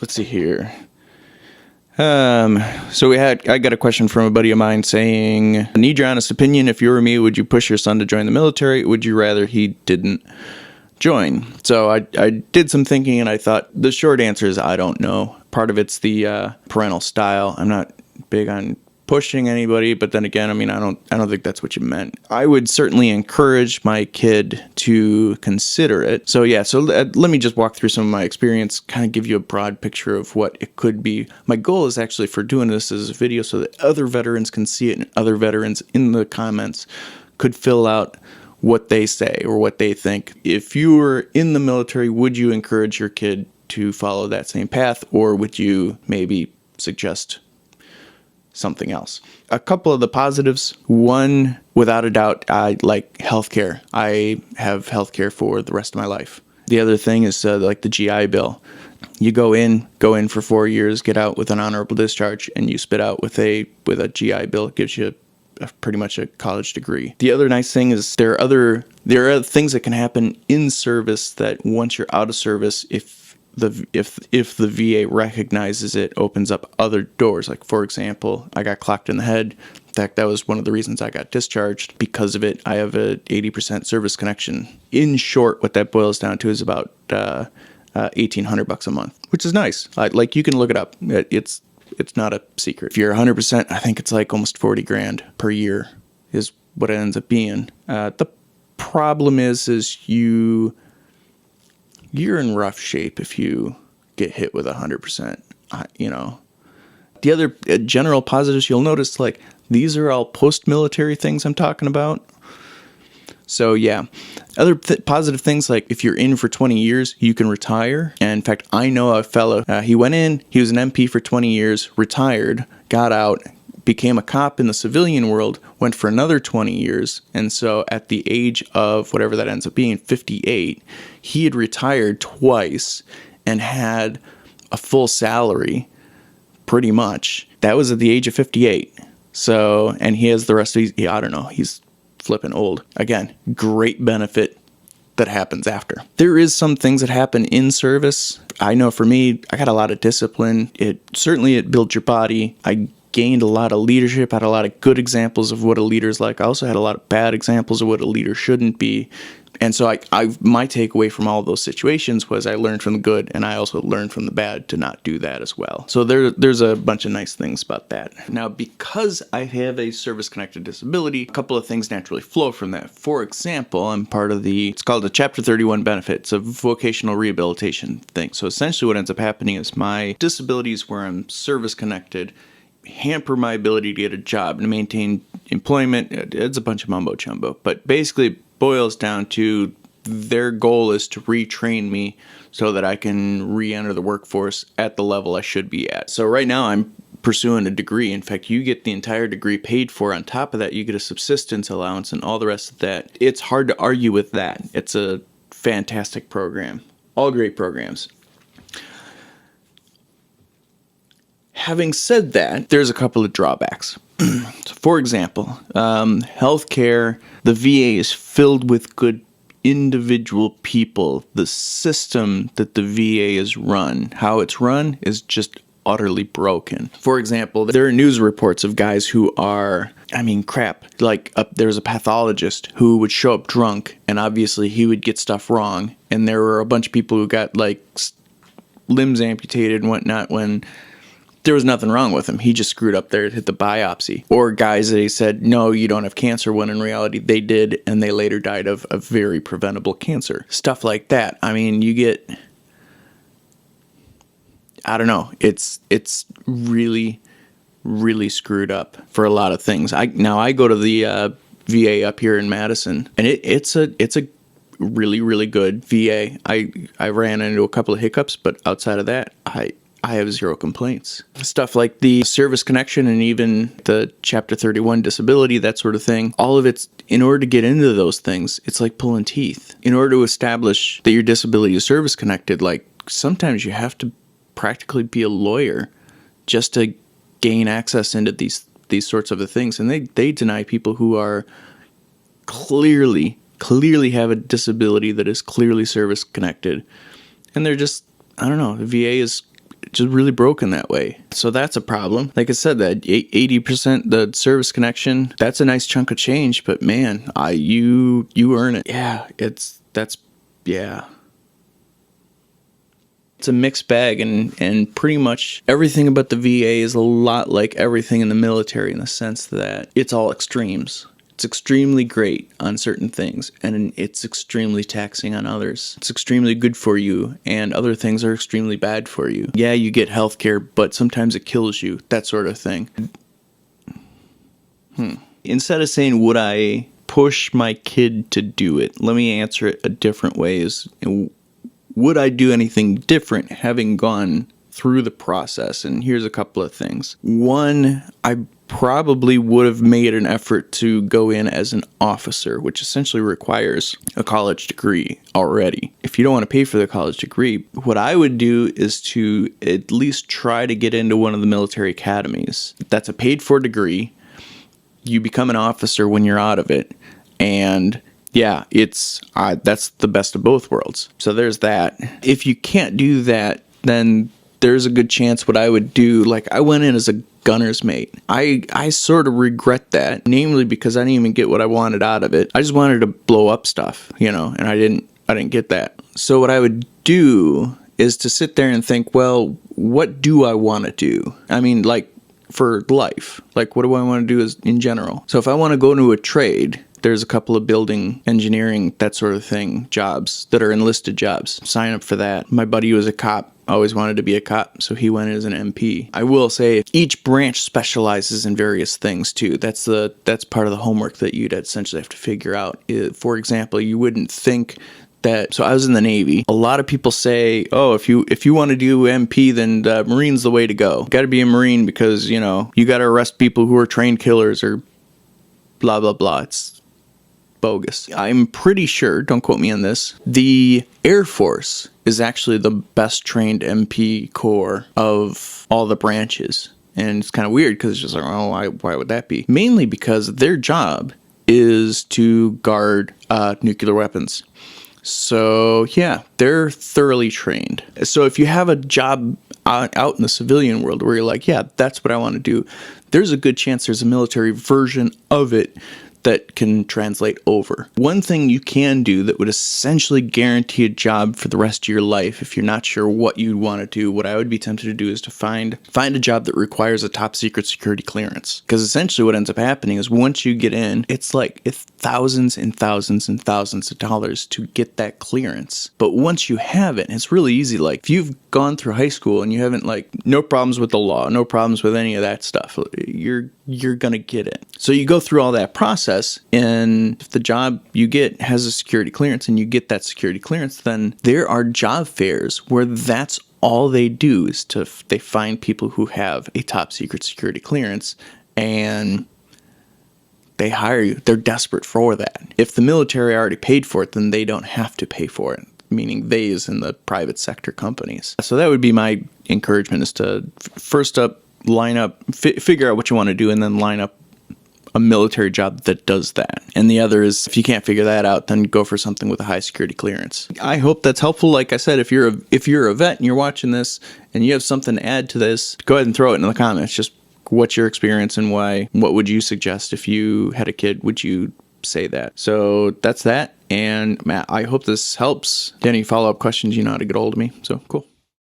Let's see here. So I got a question from a buddy of mine saying, I need your honest opinion. If you were me, would you push your son to join the military? Would you rather he didn't join? So I did some thinking, and I thought the short answer is I don't know. Part of it's the parental style. I'm not big on pushing anybody, but then again, I mean, I don't think that's what you meant. I would certainly encourage my kid to consider it. So yeah, so let me just walk through some of my experience, kind of give you a broad picture of what it could be. My goal is actually for doing this as a video so that other veterans can see it, and other veterans in the comments could fill out what they say or what they think. If you were in the military, would you encourage your kid to follow that same path, or would you maybe suggest something else? A couple of the positives. One, without a doubt, I like healthcare. I have healthcare for the rest of my life. The other thing is like the GI Bill. You go in for 4 years, get out with an honorable discharge, and you spit out with a GI Bill. It gives you pretty much a college degree. The other nice thing is there are other things that can happen in service that once you're out of service, if the VA recognizes it, opens up other doors. Like, for example, I got clocked in the head. In fact, that was one of the reasons I got discharged. Because of it, I have a 80% service connection. In short, what that boils down to is about $1,800 a month, which is nice. Like, you can look it up. It's not a secret. If you're 100%, I think it's like almost 40 grand per year is what it ends up being. The problem is you're in rough shape if you get hit with 100%. The other general positives you'll notice, like, these are all post-military things I'm talking about. So yeah, other positive things, like if you're in for 20 years, you can retire. And in fact, I know a fellow, he went in, he was an MP for 20 years, retired, got out, became a cop in the civilian world, went for another 20 years. And so at the age of whatever that ends up being, 58, he had retired twice and had a full salary, pretty much. That was at the age of 58. So, and he has the rest of his, I don't know, he's flipping old. Again, great benefit that happens after. There is some things that happen in service. I know for me, I got a lot of discipline. It builds your body. I gained a lot of leadership, had a lot of good examples of what a leader's like. I also had a lot of bad examples of what a leader shouldn't be. And so my takeaway from all of those situations was I learned from the good, and I also learned from the bad to not do that as well. So there's a bunch of nice things about that. Now, because I have a service-connected disability, a couple of things naturally flow from that. For example, I'm part of it's called the Chapter 31 benefit. It's a vocational rehabilitation thing. So essentially what ends up happening is my disabilities where I'm service-connected hamper my ability to get a job and maintain employment. It's a bunch of mumbo jumbo, but basically it boils down to their goal is to retrain me so that I can re-enter the workforce at the level I should be at. So right now I'm pursuing a degree. In fact, you get the entire degree paid for. On top of that, you get a subsistence allowance and all the rest of that. It's hard to argue with that. It's a fantastic program. All great programs. Having said that, there's a couple of drawbacks. So for example, healthcare, the VA is filled with good individual people. The system that the VA is run, how it's run, is just utterly broken. For example, there are news reports of guys who are, like there's a pathologist who would show up drunk, and obviously he would get stuff wrong. And there were a bunch of people who got like limbs amputated and whatnot when there was nothing wrong with him. He just screwed up there, hit the biopsy. Or guys that he said, no, you don't have cancer, when in reality they did, and they later died of a very preventable cancer. Stuff like that. I mean, you get, I don't know, it's really, really screwed up for a lot of things. I go to the VA up here in Madison, and it's a really, really good VA. I ran into a couple of hiccups, but outside of that, I have zero complaints. Stuff like the service connection and even the Chapter 31 disability, that sort of thing, all of it's, in order to get into those things, it's like pulling teeth. In order to establish that your disability is service connected, like sometimes you have to practically be a lawyer just to gain access into these sorts of things. And they deny people who are clearly have a disability that is clearly service connected. And they're just, I don't know, the VA is just really broken that way. So that's a problem. Like I said, that 80% the service connection, that's a nice chunk of change, but man, you earn it. Yeah, it's a mixed bag, and pretty much everything about the VA is a lot like everything in the military in the sense that it's all extremes. It's extremely great on certain things, and it's extremely taxing on others. It's extremely good for you, and other things are extremely bad for you. Yeah, you get healthcare, but sometimes it kills you, that sort of thing. Instead of saying, would I push my kid to do it, let me answer it a different ways. Would I do anything different having gone through the process? And here's a couple of things. One, I probably would have made an effort to go in as an officer, which essentially requires a college degree already. If you don't want to pay for the college degree, what I would do is to at least try to get into one of the military academies. That's a paid for degree. You become an officer when you're out of it. And yeah, it's that's the best of both worlds. So there's that. If you can't do that, then there's a good chance what I would do, like I went in as a gunner's mate. I sort of regret that, namely because I didn't even get what I wanted out of it. I just wanted to blow up stuff, and I didn't get that. So what I would do is to sit there and think, well, what do I want to do? I mean, like for life, like what do I want to do in general? So if I want to go into a trade, there's a couple of building, engineering, that sort of thing, jobs that are enlisted jobs. Sign up for that. My buddy was a cop, always wanted to be a cop, so he went as an MP. I will say each branch specializes in various things too. That's part of the homework that you'd essentially have to figure out. For example, you wouldn't think that, so I was in the Navy. A lot of people say, oh, if you want to do MP, then Marine's the way to go. Got to be a Marine because, you got to arrest people who are trained killers or blah, blah, blah. It's bogus. I'm pretty sure, don't quote me on this, the Air Force is actually the best trained MP corps of all the branches. And it's kind of weird because it's just like, oh, why would that be? Mainly because their job is to guard nuclear weapons. So yeah, they're thoroughly trained. So if you have a job out in the civilian world where you're like, yeah, that's what I want to do, there's a good chance there's a military version of it that can translate over. One thing you can do that would essentially guarantee a job for the rest of your life if you're not sure what you'd want to do, what I would be tempted to do is to find a job that requires a top secret security clearance. Because essentially what ends up happening is once you get in, it's thousands and thousands and thousands of dollars to get that clearance. But once you have it, it's really easy. Like if you've gone through high school and you haven't no problems with the law, no problems with any of that stuff, you're gonna get it. So you go through all that process, and if the job you get has a security clearance and you get that security clearance, then there are job fairs where that's all they do is they find people who have a top secret security clearance and they hire you. They're desperate for that. If the military already paid for it, then they don't have to pay for it, meaning they as in the private sector companies. So that would be my encouragement, is to first up, line up, figure out what you want to do, and then line up a military job that does that. And the other is, if you can't figure that out, then go for something with a high security clearance. I hope that's helpful. Like I said, if you're a vet and you're watching this and you have something to add to this, go ahead and throw it in the comments. Just what's your experience and why? What would you suggest if you had a kid? Would you say that? So that's that. And Matt, I hope this helps. Any follow-up questions, you know how to get a hold of me. So cool.